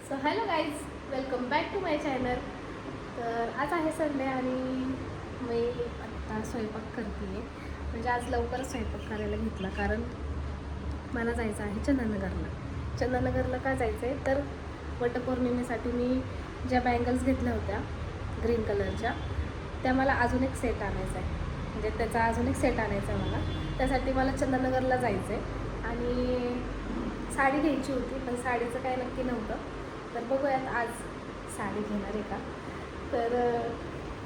So hello guys, welcome back to my channel. तर आज आहे संडे आणि मी आत्ता स्वयंपाक करते आहे. म्हणजे आज लवकरच स्वयंपाक करायला घेतला, कारण मला जायचं आहे चंदननगरला. चंदननगरला का जायचं आहे तर वटपौर्णिमेसाठी मी ज्या बँगल्स घेतल्या होत्या ग्रीन कलरच्या, त्या मला अजून एक सेट आणायचा आहे. म्हणजे त्याचा अजून एक सेट आणायचा आहे मला. त्यासाठी मला चंदननगरला जायचं आहे आणि साडी घ्यायची होती, पण साडीचं काय नक्की नव्हतं. तर बघूयात आज साडी घेणार आहे का. तर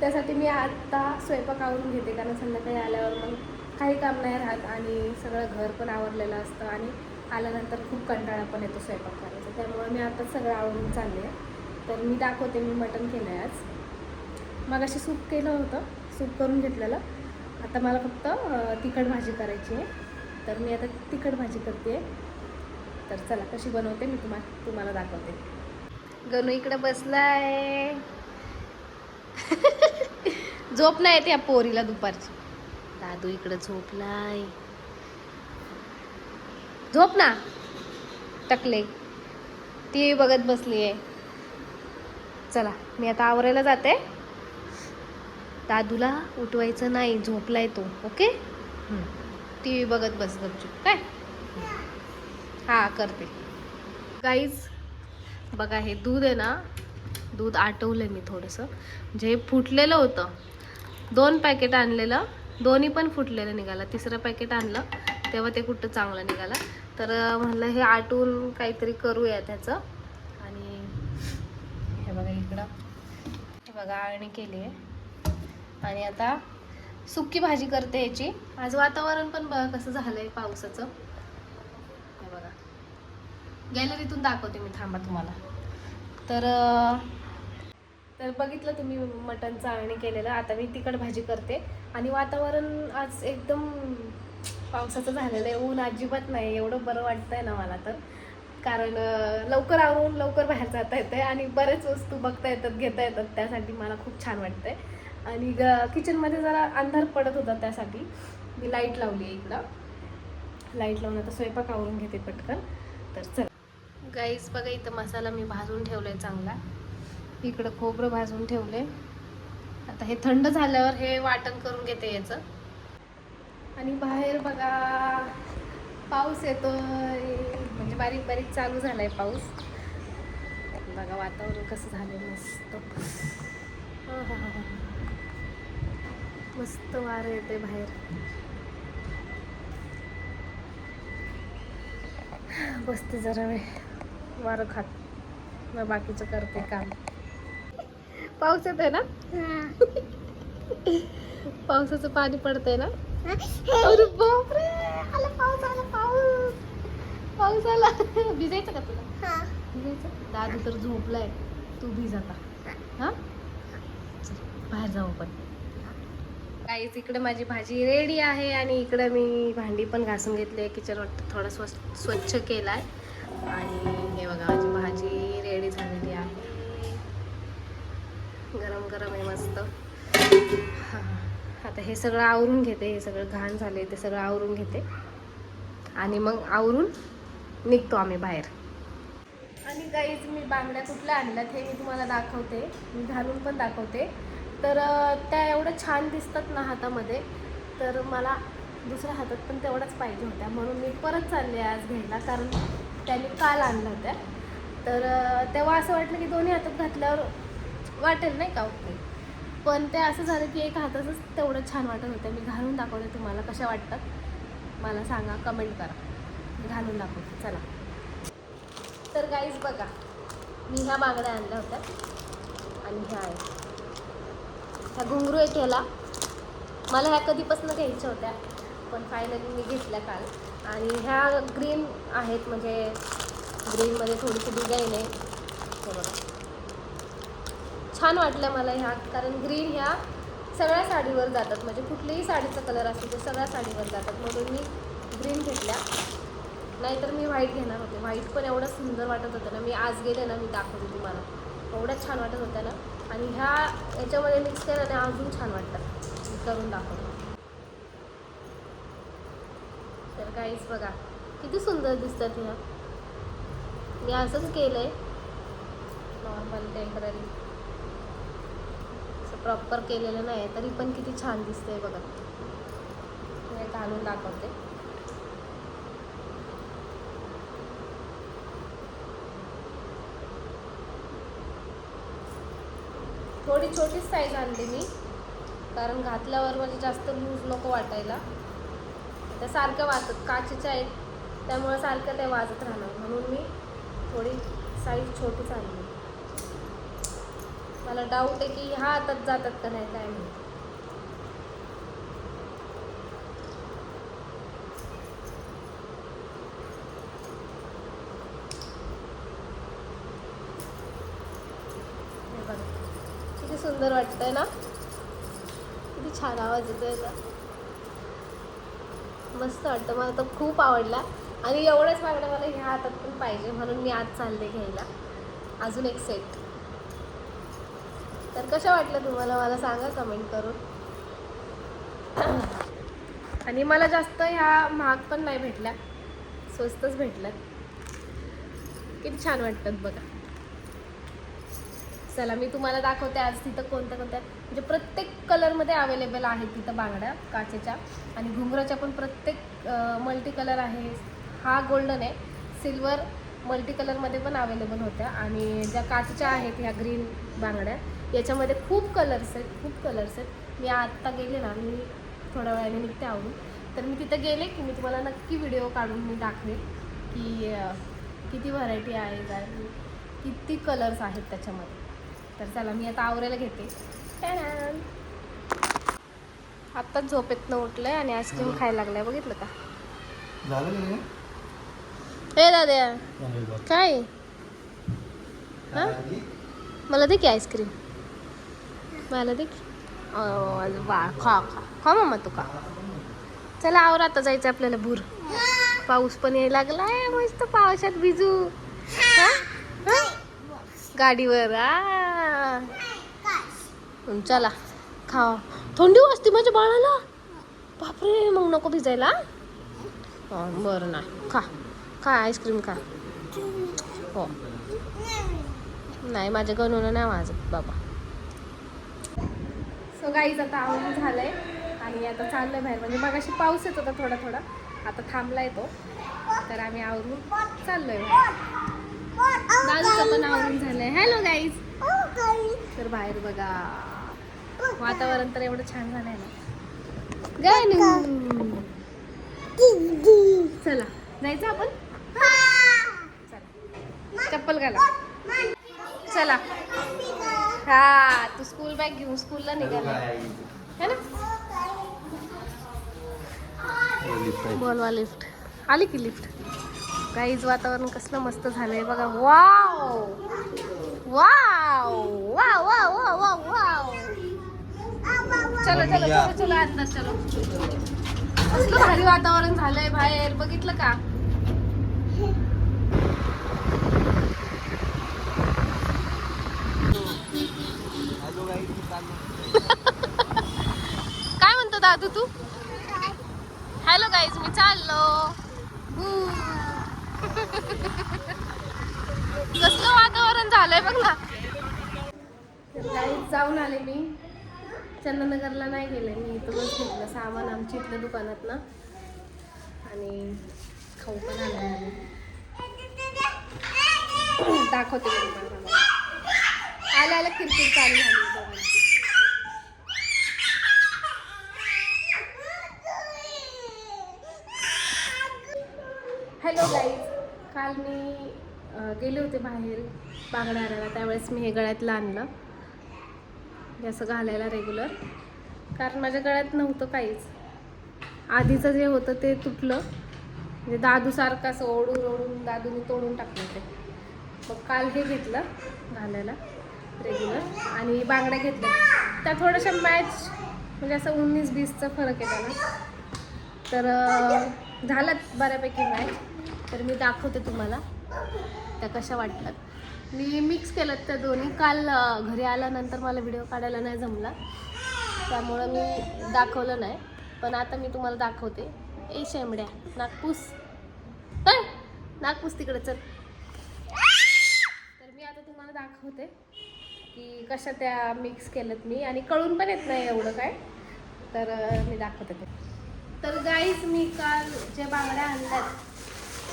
त्यासाठी मी आत्ता स्वयंपाक आवरून घेते, कारण संध्याकाळी आल्यावर मग काही काम नाही राहत आणि सगळं घर पण आवरलेलं असतं आणि आल्यानंतर खूप कंटाळा पण येतो स्वयंपाक करायचा. त्यामुळे मी आता सगळं आवरून चालले आहे. तर मी दाखवते, मी मटण केलं आहे आज. मग अशी सूप केलं होतं, सूप करून घेतलेलं. आता मला फक्त तिखट भाजी करायची आहे. तर मी आता तिखट भाजी करते आहे. तर चला कशी बनवते मी तुम्हाला दाखवते. गणू इकडे बसलाय. झोप नाही येते या पोरीला दुपारची. दादू इकडे झोपलाय. झोप ना टकले. टी व्ही बघत बसली आहे. चला मी आता आवरायला जाते. दादूला उठवायचं नाही, झोपलाय तो. ओके, टी व्ही बघत बस गपचूप. काय हा करते. गाईज बघा, हे दूध आहे ना, दूध आटवलं मी थोडंसं. म्हणजे फुटलेलं होतं. 2 पॅकेट आणलेलं, दोन्ही पण फुटलेलं निघालं. तिसरं पॅकेट आणलं तेव्हा ते कुठं चांगलं निघालं. तर म्हणलं हे आटवून काहीतरी करूया त्याचं. आणि हे बघा इकडं, हे बघा आळणी केली आहे. आणि आता सुकी भाजी करते याची. आज वातावरण पण बघा कसं झालंय पावसाचं. हे बघा, गॅलरीतून दाखवते मी, थांबा तुम्हाला. तर बघितलं तुम्ही मटण चाळणी केलेलं. आता मी तिखट भाजी करते. आणि वातावरण आज एकदम पावसाचं झालेलं आहे. ऊन अजिबात नाही. एवढं बरं वाटतंय ना मला तर, कारण लवकर आवरून लवकर बाहेर जाता येते आणि बरेच वस्तू बघता येतात, घेता येतात. त्यासाठी मला खूप छान वाटतंय. आणि किचनमध्ये जरा अंधार पडत होता, त्यासाठी मी लाईट लावली आहे इकडं. लाईट लावून आता स्वयंपाक आवरून घेते पटकन. तर चल गाईस, बघा इथं मसाला मी भाजून ठेवलाय चांगला. इकडं खोबरं भाजून ठेवले. आता हे थंड झाल्यावर हे वाटण करून घेते याचं. आणि बाहेर बघा पाऊस येतोय, म्हणजे बारीक बारीक चालू झालाय पाऊस. बघा वातावरण कसं झालंय मस्त. मस्त वारं येते बाहेर. बसते जरा वेळ वारं खात, मग बाकीचं करते काम. पाऊस येतोय ना, पावसाचं पाणी पडतंय ना. अरे बापरे, आला पाऊस, आला पाऊस, पाऊस आला. भिजायचं का तुला? भिजायचं. दादू तर झोपलाय, तू भिज आता. हा बाहेर जाऊ आपण. काहीच इकडे माझी भाजी रेडी आहे आणि इकडे मी भांडी पण घासून घेतली आहे. किचन थोडा स्वच्छ केलाय. आणि हे बघा माझी भाजी रेडी झालेली आहे. गरम गरम आहे मस्त. आता हे सगळं आवरून घेते. हे सगळं घाण झाले ते सगळं आवरून घेते आणि मग आवरून निघतो आम्ही बाहेर. आणि गाईज मी बांगड्या कुठल्या आणल्यात हे मी तुम्हाला दाखवते. मी घालून पण दाखवते. तर त्या एवढ्या छान दिसतात ना हातामध्ये. तर मला दुसऱ्या हातात पण तेवढ्याच पाहिजे होत्या, म्हणून मी परत चालले आज घ्यायला. कारण त्याने काल आणल्या होत्या. तर तेव्हा असं वाटलं की दोन्ही हातात घातल्यावर वाटेल नाही का ओके. पण ते असं झालं की एका हाताचंच तेवढं छान वाटत होतं. मी घालून दाखवते तुम्हाला कशा वाटतात, मला सांगा, कमेंट करा. मी घालून दाखवते चला. तर गाईज बघा, मी ह्या बांगड्या आणल्या होत्या आणि ह्या आहेत. ह्या घुंगरू आहे केला. मला ह्या कधीपासून घ्यायच्या होत्या, पण फायनली मी घेतल्या काल. आणि ह्या ग्रीन आहेत, म्हणजे ग्रीनमध्ये थोडीशी डिझाईन आहे. हे बघा छान वाटलं मला ह्या, कारण ग्रीन ह्या सगळ्या साडीवर जातात. म्हणजे कुठलीही साडीचा कलर असतो ते सगळ्या साडीवर जातात, म्हणून मी ग्रीन घेतल्या. नाहीतर मी व्हाईट घेणार होते. व्हाईट पण एवढं सुंदर वाटत होतं ना. मी आज गेले ना, मी दाखवते तुम्हाला, एवढ्या छान वाटत होत्या ना. आणि ह्या याच्यामध्ये मिक्स केल्याने अजून छान वाटतं. मी करून दाखवते. तर काहीच बघा किती सुंदर दिसतात ह्या. मी असंच केलं आहे. नॉर्मल टेम्पररी, असं प्रॉपर केलेलं नाही आहे तरी पण किती छान दिसतंय बघा. हे घालून दाखवते. थोडी छोटीच साईज आणली मी, कारण घातल्यावर म्हणजे जास्त लूज नको वाटायला. त्या सारख्या वाजत काचेच्या आहेत त्यामुळे सारखं ते वाजत राहणार, म्हणून मी थोडी साईज छोटीच आणली. मला डाऊट आहे की ह्या हातात जातात का नाही काय माहिती. हे बघा किती सुंदर वाटतंय ना, किती छान आवाज येतोय ना, मस्त वाटतं. मला तर खूप आवडला आणि एवढंच बांगड्या मला ह्या हातात पण पाहिजे, म्हणून मी आज चालले घ्यायला अजून एक सेट. तर कशा वाटलं तुम्हाला मला सांगा कमेंट करून. आणि मला जास्त ह्या महाग पण नाही भेटल्या, स्वस्तच भेटल्यात. किती छान वाटतात बघा. चला मी तुम्हाला दाखवते आज तिथं कोणत्या कोणत्या, म्हणजे प्रत्येक कलरमध्ये अवेलेबल आहेत तिथं बांगड्या काचेच्या, आणि घुंगराच्या पण प्रत्येक मल्टी कलर आहे. हा गोल्डन आहे, सिल्वर मल्टी कलरमध्ये पण अवेलेबल होत्या. आणि ज्या काचेच्या आहेत ह्या ग्रीन बांगड्या, याच्यामध्ये खूप कलर्स आहेत. मी आत्ता गेले ना, मी थोड्या वेळाने निघते आवडून, तर मी तिथं गेले की मी तुम्हाला नक्की व्हिडिओ काढून मी दाखवेन की किती व्हरायटी आहे, किती कलर्स आहेत त्याच्यामध्ये. तर चला मी आता आवरायला घेते. आत्ताच झोपेतनं उठलंय आणि आईस्क्रीम खायला लागलाय, बघितलं का? हे दादा काय मला दे की आईस्क्रीम, मला दे की. वा खा खा खा मम्मा तू का. चला आवर, आता जायचं आपल्याला भूर. पाऊस पण यायला लागलाय, मस्त पावसात भिजू गाडीवर. चला खा. थंडी वाजते माझ्या बाळाला, बापरे, मग नको भिजायला. बरं ना, खा खा आईस्क्रीम खा. हो नाही, माझ्या गणून नाही वाजत बाबा. सो गाईज आता आवरून झालंय आणि आता चाललंय बाहेर. म्हणजे मगाशी पाऊस येत होता थोडा थोडा, आता थांबलाय तो, तर आम्ही आवरून चाललोय बाहेर. दादूचं पण आवरून झालंय. Hello guys. तर बाहेर बघा, वातावरण तर एवढं छान झालंय ना. चला जायचं आपण, चला चप्पल घाला. चला हा, तू स्कूल बॅग घेऊन स्कूलला निघाला है ना. बोलवा लिफ्ट आली की. लिफ्ट गाईज, वातावरण कसलं मस्त झालंय बघा. Wow wow wow wow wow wow. चलो चलो चलो चलो अंदर चलो. कसलं भारी वातावरण झालंय बाहेर, बघितलं का? काय म्हणतो दादू तू? हॅलो गाईज, मी चाललो. कसलं वातावरण झालंय बघ ना. गाईज जाऊन आले मी, चंदनगरला नाही गेले मी. इथूनच घेतलं सामान आमच्या इथल्या दुकानात ना, आणि खाऊ पण आणलं. दाखवते मी तुम्हाला. आल्या आल्या किरकिर चालू झाली दोघांची. हॅलो गाईज, काल मी गेले होते बाहेर बांगड्या आणायला, त्यावेळेस मी हे गळ्यातलं आणलं जसं घालायला रेग्युलर, कारण माझ्या गळ्यात नव्हतं काहीच. आधीचं जे होतं ते तुटलं, म्हणजे दादूसारखं असं ओढून ओढून दादूने तोडून टाकलं ते. मग काल हे घेतलं घालायला रेग्युलर, आणि बांगड्या घेतल्या त्या थोड्याशा मॅच, म्हणजे असं 19-20चा फरक आहे त्याला, तर झालं बऱ्यापैकी मॅच. तर मी दाखवते तुम्हाला त्या कशा वाटतात. मी मिक्स केलं त्या दोन्ही. काल घरी आल्यानंतर मला व्हिडिओ काढायला नाही जमला, त्यामुळं मी दाखवलं नाही, पण आता मी तुम्हाला दाखवते. ए शेंबड्या, नागपूस नागपूस तिकडे चल. तर मी आता तुम्हाला तुम्हाला दाखवते की कशा त्या मिक्स केल्यात मी, आणि कळून पण येत नाही एवढं काय, तर मी दाखवते ते. तर गाईज मी काल ज्या बांगड्या आणल्यात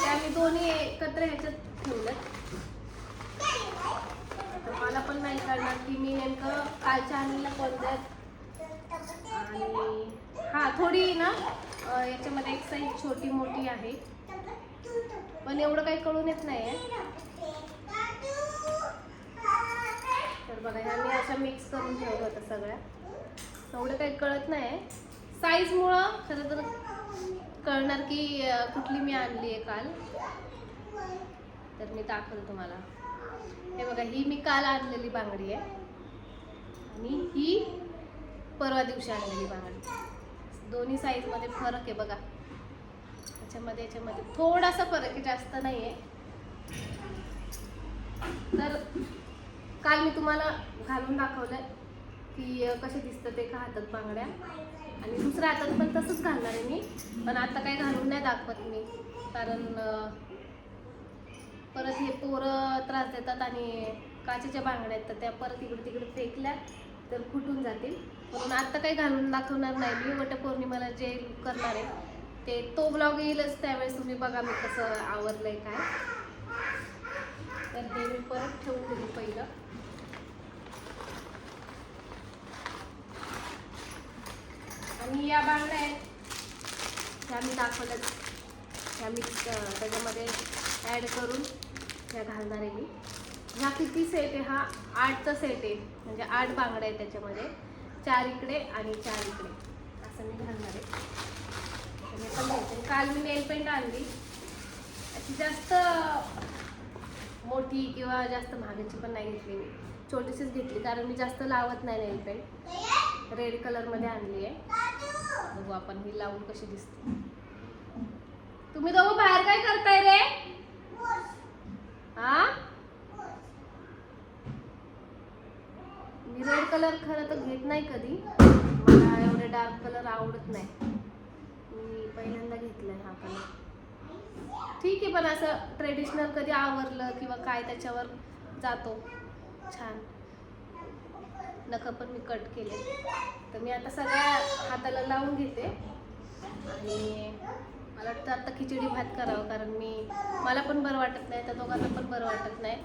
त्या मी दोन्ही एकत्र ह्याच्यात ठेवल्यात. तर मला पण नाही कळणार की मी नेमकं कालच्या आणलेल्या कोणत्या. आणि हां, थोडी ना याच्यामध्ये एक साईज छोटी मोठी आहे, पण एवढं काही कळून येत नाही आहे. तर बघा, ह्या मी अशा मिक्स करून ठेवलं होतं सगळ्या, एवढं काही कळत नाही आहे. साईजमुळं खरं तर कळणार की कुठली मी आणली आहे काल. तर मी दाखवते तुम्हाला. हे बघा, ही मी काल आणलेली बांगडी आहे आणि ही परवा दिवशी आणलेली बांगडी. दोन्ही साईजमध्ये फरक आहे बघा. याच्यामध्ये थोडासा फरक आहे, जास्त नाही आहे. तर काल मी तुम्हाला घालून दाखवलं की कसे दिसतं ते एका हातात बांगड्या, आणि दुसऱ्या हातात पण तसंच घालणार आहे मी. पण आता काही घालून नाही दाखवत मी, कारण परत हे पोरं त्रास देतात आणि काचेच्या बांगड्या आहेत तर त्या परत इकडे तिकडे फेकल्या तर फुटून जातील. म्हणून आता काही घालून दाखवणार नाही मी. वटपौर्णिमेला जे करणार आहे ते तो ब्लॉग येईलच, त्यावेळेस तुम्ही बघा मी कसं आवरलंय काय. तर हे मी परत ठेवून दिली पहिलं. आणि या बांगड्या आहेत ह्या मी दाखवल्यात, ह्या मिक्स त्याच्यामध्ये ॲड करून ह्या घालणार आहे मी. ह्या किती सेट आहे? हा 8चा सेट आहे, म्हणजे 8 बांगड्या आहेत त्याच्यामध्ये, 4 इकडे आणि 4 इकडे असं मी घालणार आहे. मी पण घ्यायचं. काल मी नेल पेंट आणली, अशी जास्त मोठी किंवा जास्त महागाची पण नाही घेतली मी, छोटीशीच घेतली, कारण मी जास्त लावत नाही नेल पेंट. रेड कलरमध्ये आणली आहे. बघू आपण ही लावून कशी दिसते. तुम्ही दोघं बाहेर काय करताय रे? हा, मी रेड कलर खरं तर घेत नाही कधी, मला एवढे डार्क कलर आवडत नाही. मी पहिल्यांदा घेतलाय हा कलर. ठीक आहे, पण असं ट्रेडिशनल कधी आवरलं किंवा काय त्याच्यावर जातो छान. नखं पण मी कट केले. तर मी आता सगळ्या हाताला लावून घेते आणि मला वाटतं आता खिचडी भात करावं, कारण मला पण बरं वाटत नाही, त्या दोघांना पण बरं वाटत नाही,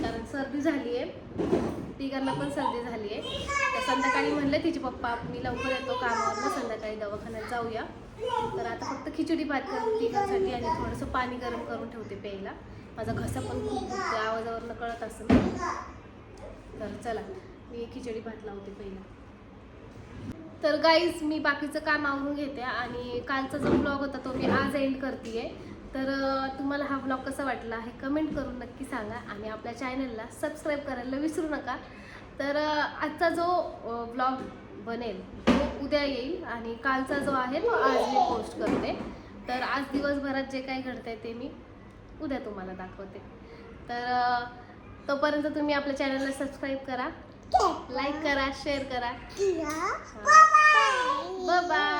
कारण सर्दी झाली आहे, तिघांना पण सर्दी झाली आहे. तर संध्याकाळी म्हणलं तिचे पप्पा मी लवकर येतो कामावर, संध्याकाळी दवाखान्यात जाऊया. तर आता फक्त खिचडी भात करते तिघांसाठी आणि थोडंसं पाणी गरम करून ठेवते प्यायला. माझा घसा पण खूप दुखतो, आवाजावरनं कळत असेल. तर चला मी खिचडी भात लावते पहिला. तर गाईज मी बाकीचं काम आवरून घेते आणि कालचा जो ब्लॉग होता तो मी आज एंड करते. तर तुम्हाला हा ब्लॉग कसा वाटला हे कमेंट करून नक्की सांगा आणि आपल्या चॅनलला सबस्क्राईब करायला विसरू नका. तर आजचा जो ब्लॉग बनेल तो उद्या येईल आणि कालचा जो आहे तो आज मी पोस्ट करते. तर आज दिवसभरात जे काही घडतंय ते मी उद्या तुम्हाला दाखवते. तर तोपर्यंत तुम्ही आपल्या चॅनलला सबस्क्राईब करा, लाईक करा, शेअर करा. Bye bye.